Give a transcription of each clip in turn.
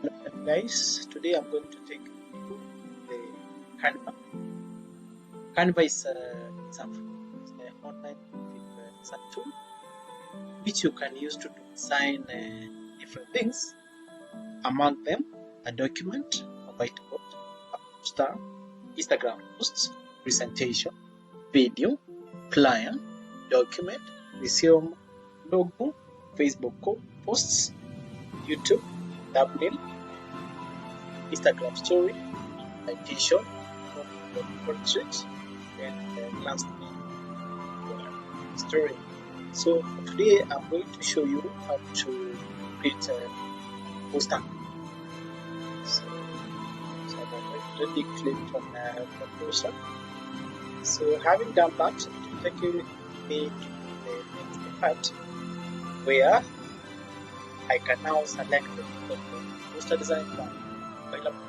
And guys, today I'm going to take you the Canva. Canva is an online search tool which you can use to design different things. Among them, a document, a whiteboard, a poster, Instagram posts, presentation, video, plan, document, resume, logo, Facebook posts, YouTube, thumbnail, Instagram story, citation, portrait, and lastly, story. So for today, I'm going to show you how to create a poster. So I've already clicked on the poster. So having done that, it will take me to the next part where I can now select the poster design plan available.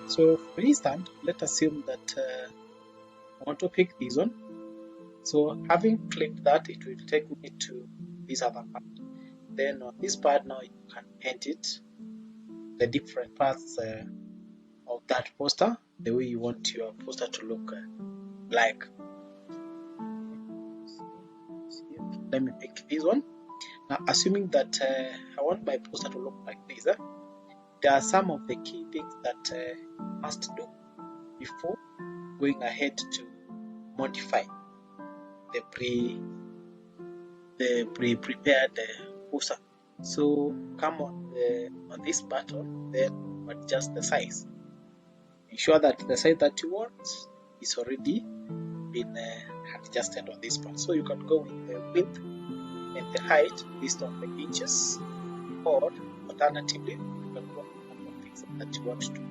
So for instance, let's assume that I want to pick this one. So having clicked that, it will take me to this other part. Then on this part now you can edit the different parts of that poster, the way you want your poster to look like. Let me pick this one. Now assuming that I want my poster to look like this, there are some of the key things that you must do before going ahead to modify the pre-prepared poster. So come on this button, then adjust the size. Ensure that the size that you want is already been adjusted on this part. So you can go with the width and the height based on the inches, or alternatively you can go with the things that you want to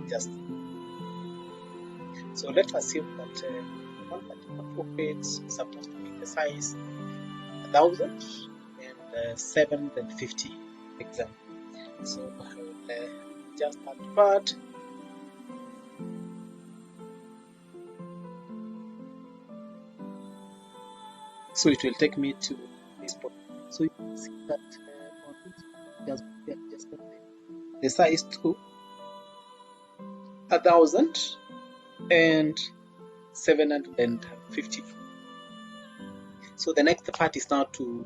adjust. So let's assume that the one that you want to create is supposed to be the size 1000 and 750 example. So I will adjust that part. So it will take me to this point. So you can see that on this just the size to 1000 and 750. So the next part is now to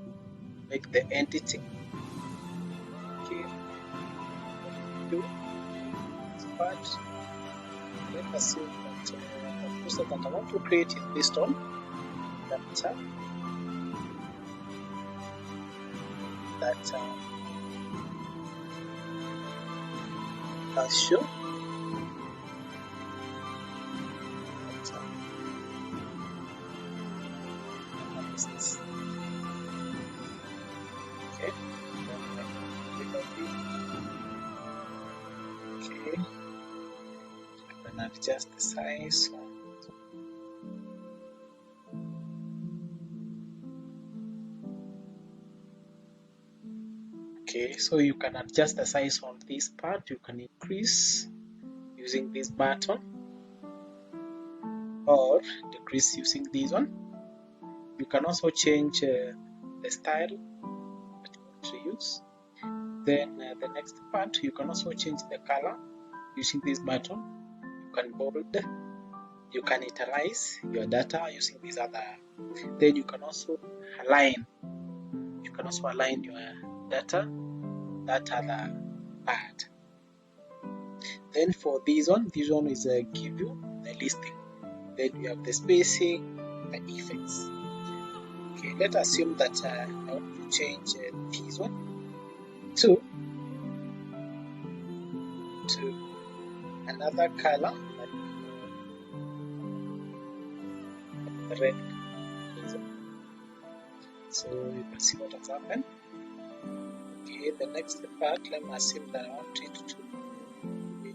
make the entity. Okay. This part, let us assume that the poster that I want to create is based on that show. Okay. Okay. And adjust the size. Okay, so you can adjust the size on this part. You can increase using this button or decrease using this one. You can also change the style that you want to use. Then the next part, you can also change the color using this button. You can bold, you can italize your data using this other. Then you can also align. You can also align your data, that other part. Then for this one is give you the listing. Then you have the spacing, the effects. Okay, let's assume that I want to change this one to another color, like the red. So you can see what has happened. Okay, the next part, let me assume that I want it to be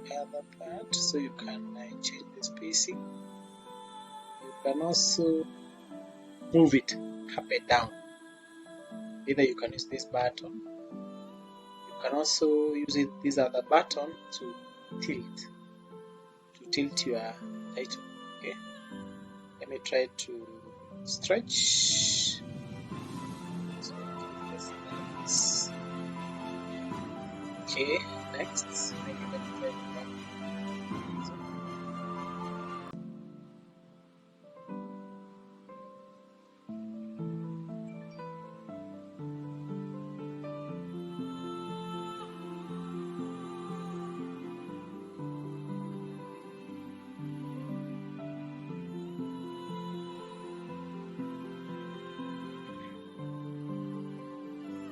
the other part, so you can change the spacing. You can also move it up and down. Either you can use this button, you can also use this other button to tilt your title. Okay, let me try to stretch. So Okay, next, maybe let me try that.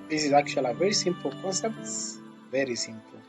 This is actually a very simple concept, very simple.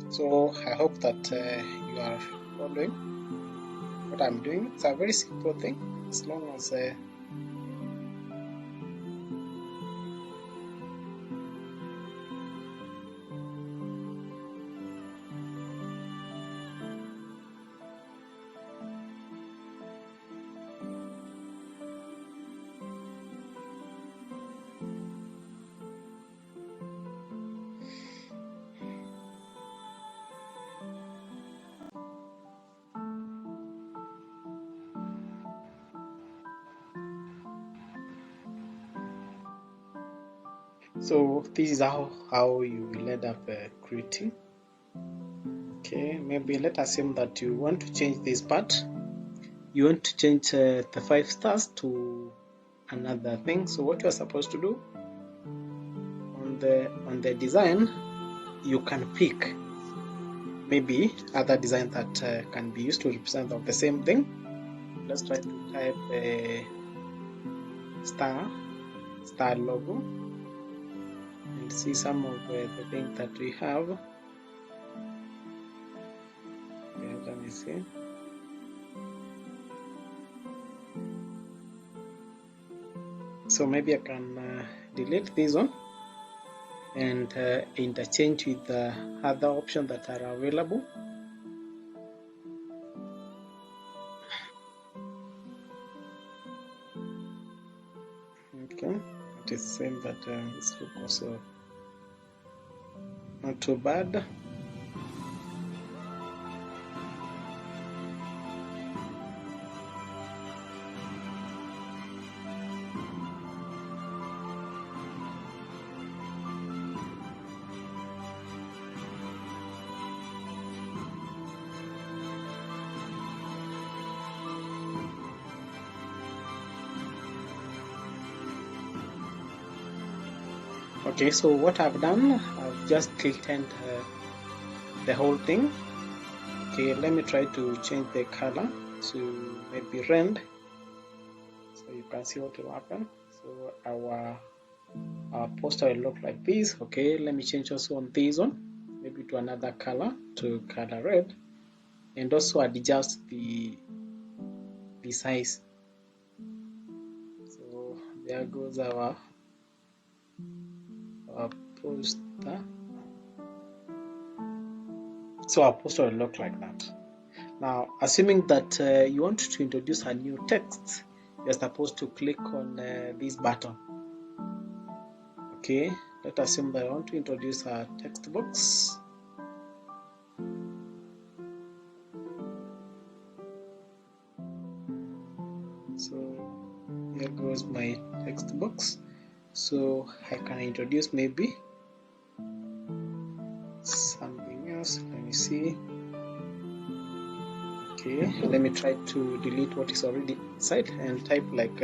So I hope that you are following what I'm doing. It's a very simple thing, as long as so this is how you will end up creating. Okay, maybe let's assume that you want to change this part. You want to change the 5 stars to another thing. So what you're supposed to do on the design, you can pick maybe other design that can be used to represent of the same thing. Let's try to type a star logo and see some of the things that we have. Okay, let me see. So maybe I can delete this one and interchange with the other options that are available. Okay, it is same, but this look also not too bad. Okay, so what I've done, I've just clicked and the whole thing. Okay, let me try to change the color to maybe red, so you can see what will happen. So our poster will look like this. Okay, let me change also on this one. maybe to another color, to color red, and also adjust the size. So there goes our poster. So our poster will look like that. Now, assuming that you want to introduce a new text, you're supposed to click on this button. Okay, let's assume that I want to introduce a text box. So here goes my text box. So I can introduce maybe something else. Let me see. Okay, let me try to delete what is already inside and type like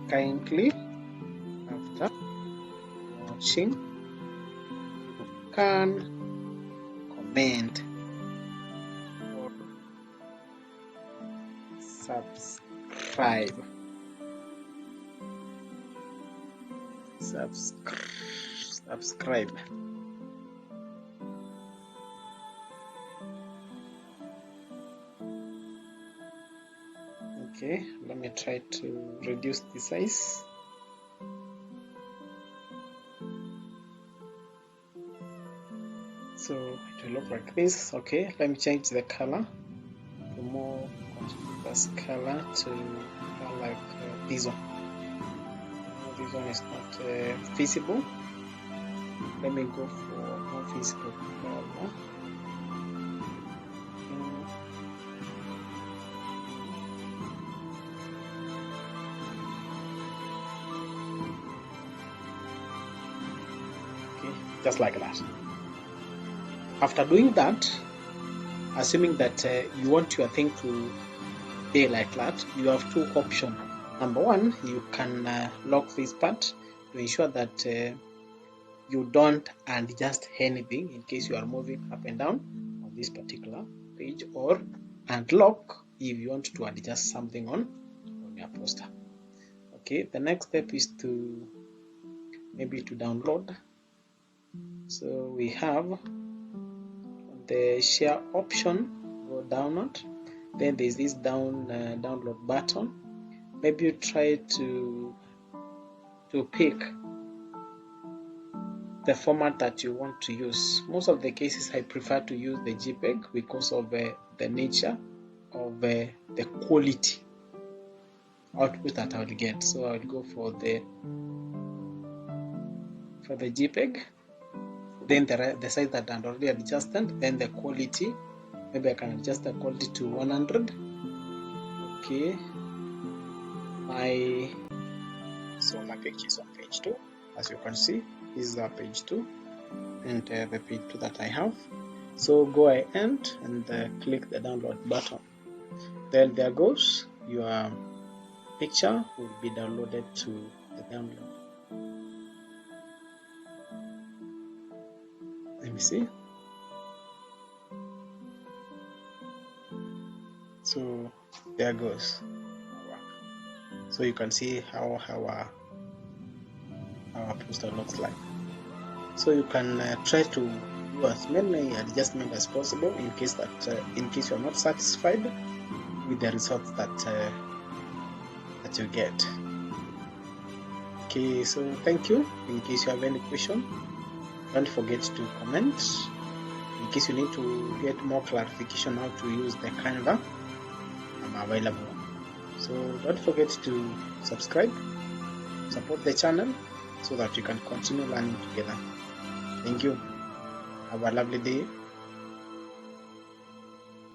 kindly after watching you can comment or subscribe. Okay, let me try to reduce the size. So it will look like this. Okay, let me change the color to more contrast color to like this one. This one is not visible. Let me go for more visible color. Okay, just like that. After doing that, assuming that you want your thing to be like that, you have two options. Number one, you can lock this part to ensure that you don't adjust anything in case you are moving up and down on this particular page, or unlock if you want to adjust something on your poster. Okay, the next step is to maybe to download. So we have the share option, go download, then there's this download button. Maybe you try to pick the format that you want to use. Most of the cases I prefer to use the JPEG because of the nature of the quality output that I would get. So I would go for the JPEG, then the size that I already adjusted, then the quality. Maybe I can adjust the quality to 100. Okay, so my picture is on page 2. As you can see, this is our page 2 and the page 2 that I have. So go ahead and click the download button. Then there goes your picture will be downloaded to the download. Let me see. So there goes. So you can see how our poster looks like. So you can try to do as many adjustments as possible in case that you're not satisfied with the results that you get. Okay, so thank you. In case you have any question, don't forget to comment. In case you need to get more clarification how to use the Canva, I'm available. So don't forget to subscribe, support the channel so that you can continue learning together. Thank you. Have a lovely day.